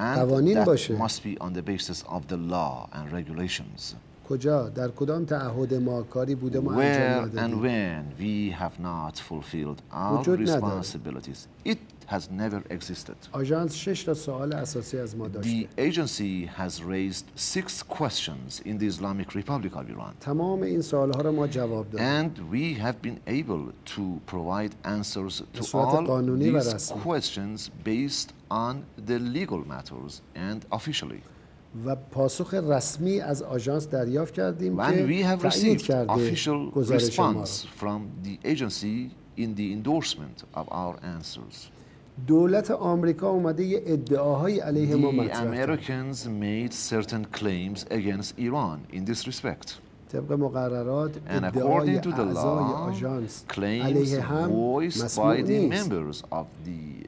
قوانین باشه. must be on the basis of the law and regulations. کجا؟ در کدام تعهد ما کاری بوده ما انجام Where and ندادیم؟ when we have not fulfilled our وجود نداره. responsibilities. It has never existed. آژانس 6 تا سوال اساسی از ما داشته. The agency has raised 6 questions in the Islamic Republic of Iran. تمام این سوالها را ما جواب دادیم. And we have been able to provide answers به to صورت all قانونی و these رسمی. questions based on the legal matters and officially. و پاسخ رسمی از آژانس دریافت کردیم And we که have تایید received کرده official گزارش ما را. response from the agency in the endorsement of our answers. دولت آمریکا اومده یه ادعاهای علیه ما The مطرح کرد. Americans made certain claims against Iran in this respect. طبق مقررات And ادعای according to the اعضای law, آژانس claims علیه هم voiced مسموع by the نیست. members of the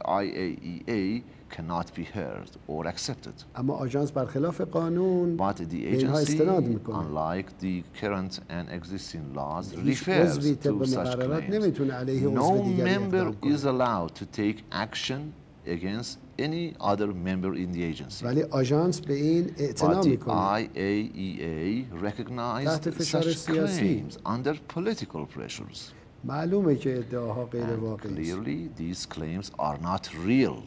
IAEA cannot be heard or accepted. اما آژانس برخلاف قانون But the به اینها agency, استناد میکنه. unlike the current and existing laws, هیچ refers عضوی to طبق such مقررات claims. نمیتونه علیه No عضو دیگری member اقدام کنه. is allowed to take action against any other member in the agency. ولی آژانس به این اعتنا But the میکنه. IAEA recognized تحت فشار such سیاسی. claims under political pressures. معلومه که ادعاها غیر And واقعی است. clearly, these claims are not real.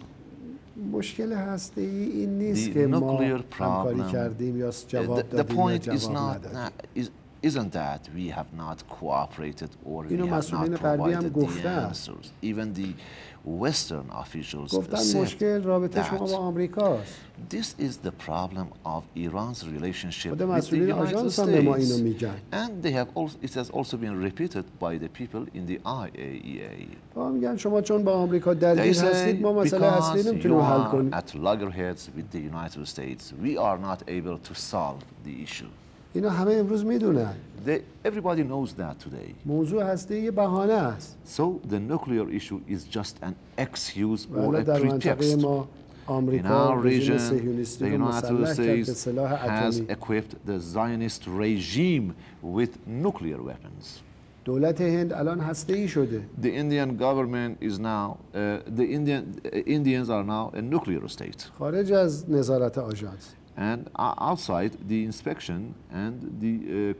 مشکل هسته‌ای این نیست The که ما nuclear همکاری problem- کردیم یا جواب The دادیم یا point is جواب not ندادیم. isn't that we have not cooperated or we اینو have مسئولین not غربی هم provided the گفتن. answers. Even the Western officials گفتن said مشکل رابطه شما با that آمریکاست. this is the problem of Iran's relationship خود with the مسئولین United آژانس هم به ما اینو States. میگن. And they have also, it has also been repeated by the people in the IAEA. با میگن شما چون با آمریکا They درگیر say هستید ما مسئله اصلی because you نمیتونیم حل are کنیم. at loggerheads with the United States, we are not able to solve the issue. اینا همه امروز میدونن. Everybody knows that today. موضوع هسته یه بهانه است. So the nuclear issue is just an excuse و or حالا a در منطقه pretext. ما In آمریکا our رژیم region, صهیونیستی the رو United مسلح کرد به States سلاح has اتمی. equipped the Zionist regime with nuclear weapons. دولت هند الان هسته‌ای شده. The Indian government is now, Indians are now a nuclear state. خارج از نظارت آژانس. And outside the inspection and the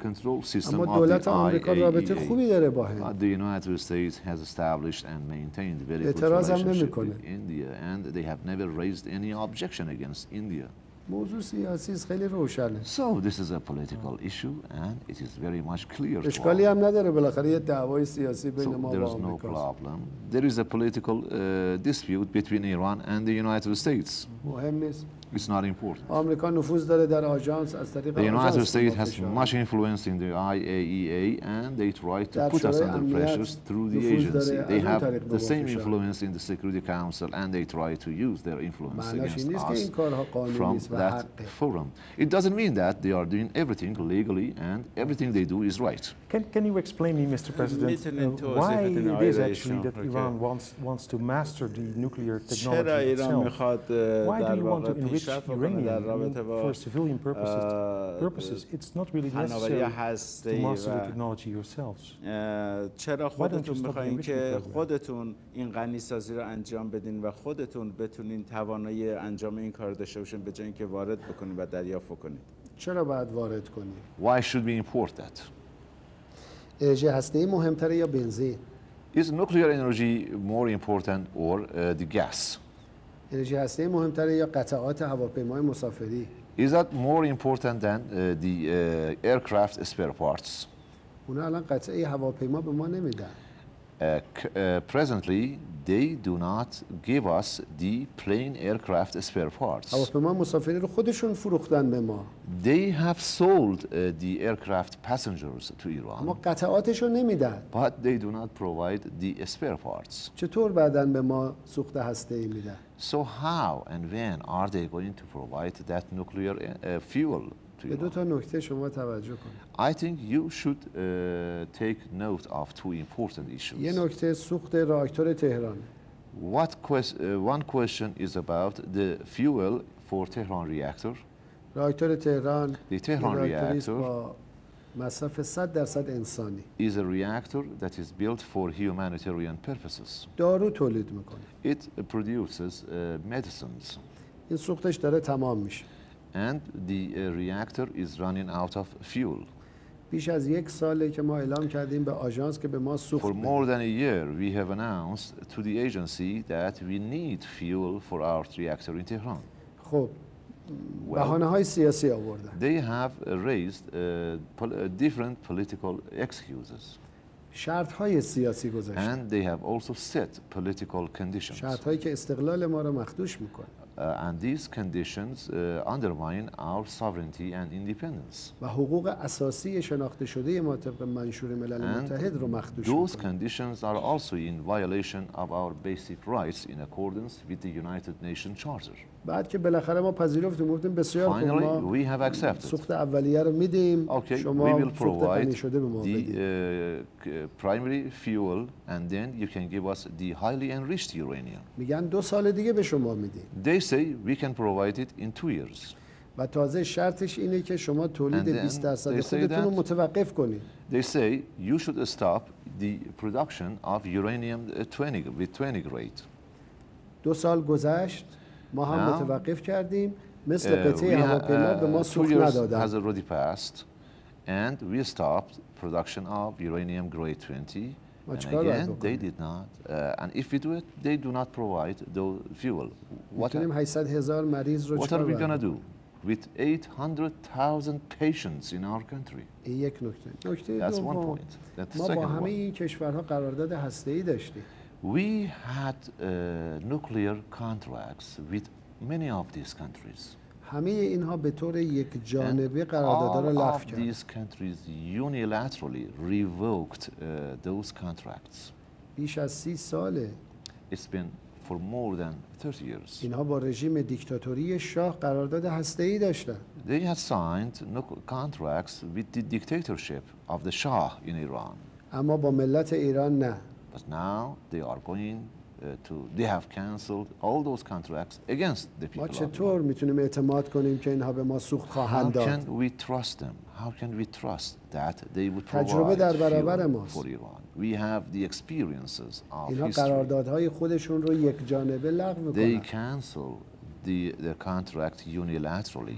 control system اما of the دولت آمریکا رابطه خوبی IAEA. داره با هند. The United States has established and maintained very good اعتراض هم relationship نمی‌کنه. with India, and they have never raised any objection against India. موضوع سیاسی است، خیلی روشنه. So this is a political issue, and it is very much clear to اشکالی all. هم نداره، بالاخره یه دعوای سیاسی So بین ما there و is no آمریکاست. problem. There is a political dispute between Iran and the United States. مهم نیست. It's not important. آمریکا نفوذ داره در آژانس از طریق The United آژانس States ما has فشار. much influence in the IAEA, and they try to در put us شورای under امنیت pressures through the نفوذ agency. داره، They از اون have طریق به the ما same فشار. influence in the Security Council, and they try to use their influence معناش این against نیست که این us کارها قانونی from است و that حقه. forum. It doesn't mean that they are doing everything legally and everything they do is right. Can you explain me, Mr. President, why it is actually that Iran wants to master the nuclear technology چرا ایران itself? میخواد Why do در you want واقع to enrich پیشرفت بکنه در uranium رابطه با for civilian purposes? It's not really فناوری necessary to هسته‌ای master the و technology yourselves. چرا you خودتون stop the میخواین enrichment که program? خودتون این غنی سازی رو انجام بدین و خودتون بتونین توانایی انجام این کار داشته باشین به جای اینکه وارد بکنین و دریافت کنین؟ چرا باید وارد کنیم؟ Why should we import that? انرژی هسته‌ای مهمتره یا بنزین؟ Is nuclear energy more important or the gas? انرژی هسته‌ای مهمتره یا قطعات هواپیمای مسافری؟ Is that more important than the aircraft spare parts? اونا الان قطعه هواپیما به ما نمیدن. Presently, they do not give us the plain aircraft spare parts. هواپیما مسافری رو خودشون فروختن به ما. They have sold the aircraft passengers to اما Iran, قطعاتش رو نمیدن. but they do not provide the spare parts. چطور بعداً به ما سوخت هسته‌ای میدن؟ So how and when are they going to provide that nuclear fuel to به دو Iran? تا نکته شما توجه کنید. I think you should take note of two important یه issues. نکته سوخت راکتور تهران. One question is about the fuel for Tehran reactor. راکتور تهران The یه Tehran راکتوری است reactor با مصرف 100% انسانی. is a reactor that is built for humanitarian purposes. دارو تولید میکنه. It produces medicines. این سوختش داره تمام میشه. And the reactor is running out of fuel. بیش از 1 ساله که ما اعلام کردیم به آژانس که به ما سوخت For بده. more than a year, we have announced to the agency that we need fuel for our reactor in Tehran. خب بهانه‌های سیاسی آوردن. They have raised different political excuses. شرط‌های سیاسی گذاشتن. And they have also set political conditions. شرط‌هایی که استقلال ما رو مخدوش میکنه. And these conditions undermine our sovereignty and independence. و حقوق اساسی شناخته شده ما طبق منشور ملل متحد رو مخدوش میکنه. Those conditions are also in violation of our basic rights in accordance with the United Nations Charter. بعد که بالاخره ما پذیرفتیم گفتیم بسیار خوب ما we have accepted. سوخت اولیه رو میدیم شما سوخت غنی شده به ما بدید. Primary fuel and then you can give us the highly enriched uranium. میگن 2 سال دیگه به شما میدیم. They say we can provide it in 2 years. و تازه شرطش اینه که شما تولید 20% خودتون رو متوقف کنید. They say you should stop the production of uranium 20 with 20 grade. 2 سال گذشت ما هم متوقف کردیم مثل قطعه هواپیما به ما سوخت ندادن. has already passed and we stopped production of uranium grade 20 and again they did not and if we do it they do not provide the fuel. میتونیم 800,000 مریض رو What are we going to do with 800,000 patients in our country? این یک نکته. That's one دوم point. That's ما the با second همه one. این کشورها قرارداد هسته‌ای داشتیم. We had nuclear contracts with many of these countries. همه اینها به طور یک جانبه قراردادها را لغو کردند. These countries unilaterally revoked those contracts. بیش از 30 ساله. It's been for more than 30 years. اینها با رژیم دیکتاتوری شاه قرارداد هسته‌ای داشتند. They had signed contracts with the dictatorship of the Shah in Iran. اما با ملت ایران نه. But now they are going they have cancelled all those contracts against the people. ما چطور میتونیم اعتماد کنیم که اینها به ما سوخت خواهند داد؟ How can we trust them? How can we trust that they would تجربه در برابر provide ماست. for Iran? We have the experiences of اینها history. قراردادهای خودشون رو یک جانبه لغو They میکنن. cancel the contract unilaterally.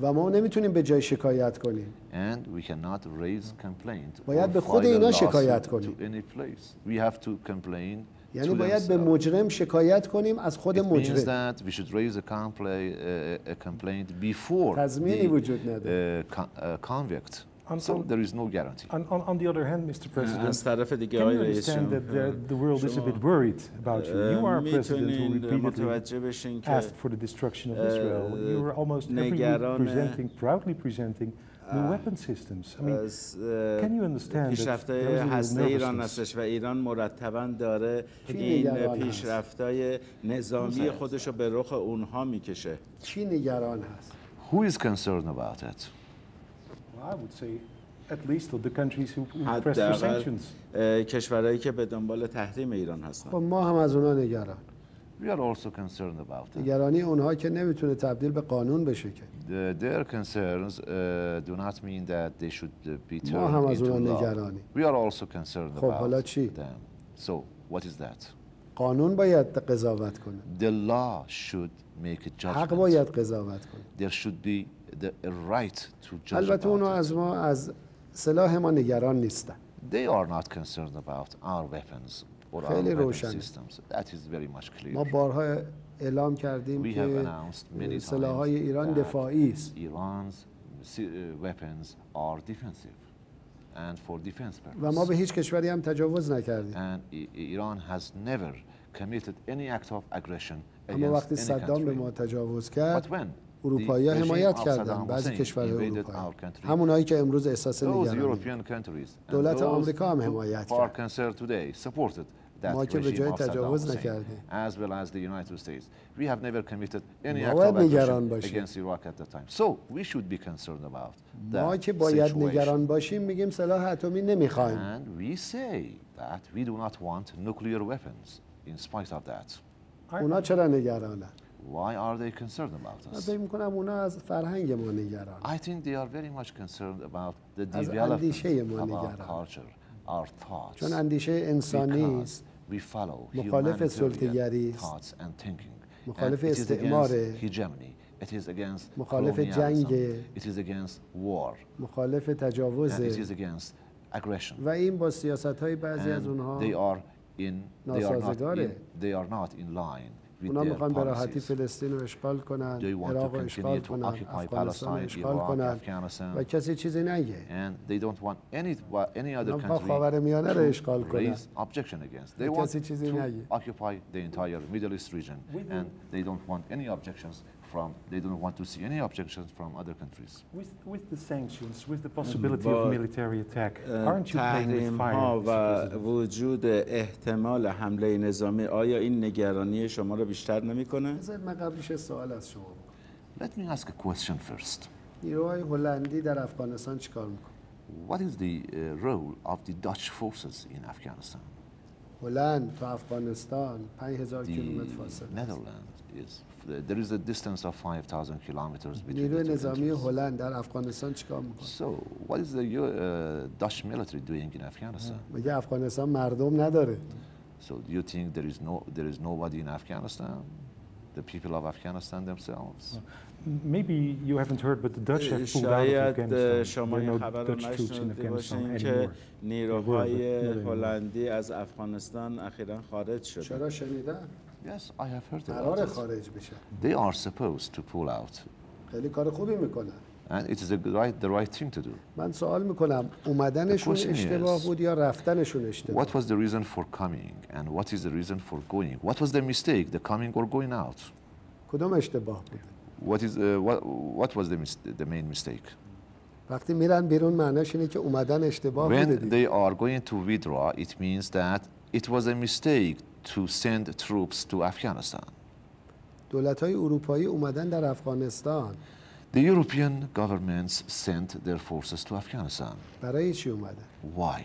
و ما نمیتونیم به جای شکایت کنیم. And we cannot raise complaint. باید به خود اینا شکایت کنیم. We have to complain. یعنی باید به مجرم شکایت کنیم از خود مجرم. It means that we should raise a complaint before تضمینی وجود نداره. convict. So there is no guarantee. On the other hand, Mr. President, از طرف دیگه can آقای you رئیس understand that the world is a bit worried about you? You are a president who repeatedly asked for the destruction of Israel. You were almost every week proudly presenting new weapon systems. I mean, can you understand پیشرفت‌های هسته ایران هستش و ایران مرتباً داره این پیشرفت‌های نظامی خودش رو به رخ اونها میکشه. کی نگران هست؟ Who is concerned about it? I would say at least of the countries who press for sanctions. کشورهایی که به دنبال تحریم ایران هستن. خب ما هم از اونها نگران. We are also concerned about it. نگرانی اونها که نمیتونه تبدیل به قانون بشه که. Their concerns do not mean that they should be turned ما هم از into اونها law. نگرانی. We are also concerned خب حالا about چی؟ them. So what is that? قانون باید قضاوت کنه. The law should make a حق judgment. باید قضاوت کنه. There should be a right to judge البته about اونها it. از ما از سلاح ما نگران نیستن. They are not concerned about our weapons or our خیلی weapon روشنه. systems. That is very much clear. ما بارها اعلام کردیم We have که announced many سلاح‌های times ایران that دفاعی است. Iran's weapons are defensive and for defense و ما به purposes. هیچ کشوری هم تجاوز نکردیم. And Iran has never committed any act of aggression اما وقتی against any صدام به ما country. تجاوز But کرد when اروپایی‌ها the regime حمایت of کردن. Saddam بعضی Hussein کشورهای invaded اروپایی our country, همونایی که امروز احساس those نگرانی European countries and دولت those آمریکا هم who حمایت are کرد. concerned today supported that ما که به regime جای of Saddam تجاوز Hussein, نکردیم. as well as the United States. We have never committed any ما act باید of نگران aggression باشیم. against Iraq at the time. So we should be concerned about ما that که باید situation. نگران باشیم میگیم سلاح اتمی نمیخوایم. And we say that we do not want nuclear weapons in spite of that. اونا چرا نگرانن؟ Why are they concerned about من us? فکر میکنم اونا از فرهنگ ما نگران. I think they are very much concerned about the از development اندیشه ما of our نگران. culture, our thoughts. چون اندیشه انسانی Because we follow مخالف humanitarian سلطه‌گری است. thoughts and thinking. مخالف استعماره، it is against مخالف جنگ، it is against war, مخالف تجاوز، it is against aggression. و این با سیاست‌های بعضی از اونها ناسازگاره. They are not in line with اونا their میخوان به راحتی policies. فلسطین رو اشغال کنن، They want عراق to رو اشغال continue to کنن، occupy افغانستان رو Palestine, اشغال Iraq, کنن Afghanistan, و کسی چیزی نگه. and they don't want any other اونا country خاورمیانه رو اشغال to کنن. raise objection against. They و want کسی چیزی to نگه. occupy the entire Middle East region, and they don't want any objections from. They don't want to see any objections from other countries. With the sanctions, with the possibility of military attack, aren't you playing with fire? و وجود احتمال حمله نظامی، آیا این نگرانی شما رو بیشتر نمی‌کنه؟ بذارید من قبلش سوال از شما بکنم. Let me ask a question first. نیروهای هلندی در افغانستان چیکار میکنه؟ What is the role of the Dutch forces in Afghanistan? هلند تا افغانستان 5000 کیلومتر فاصله. Netherlands is there is a distance of 5,000 kilometers between نیروی the two نظامی countries. هلند در افغانستان چیکار میکنه؟ So what is the Dutch military doing in Afghanistan? مگه افغانستان مردم نداره؟ So do you think there is nobody in Afghanistan? The people of Afghanistan themselves? Maybe you haven't heard, but the Dutch have pulled out of شاید Afghanistan. شما There are این no خبر رو Dutch troops in نشنیده Afghanistan باشین anymore. که نیروهای There were, but not anymore. هلندی از افغانستان اخیراً خارج شدن. چرا شنیدن؟ Yes, I have heard about قرار it. خارج بشن. They are supposed to pull out, خیلی کار خوبی میکنن. and it is the right thing to do. من سوال میکنم اومدنشون The question اشتباه is, بود یا رفتنشون اشتباه؟ What was the reason for coming, and what is the reason for going? What was the mistake, the coming or going out? کدوم اشتباه بود؟ What was the main mistake? وقتی میرن بیرون معناش اینه که اومدن اشتباه بوده When دیگه. they are going to withdraw, it means that it was a mistake to send troops to Afghanistan. دولت‌های اروپایی اومدن در افغانستان. The European governments sent their forces to Afghanistan. برای چی اومدن؟ Why?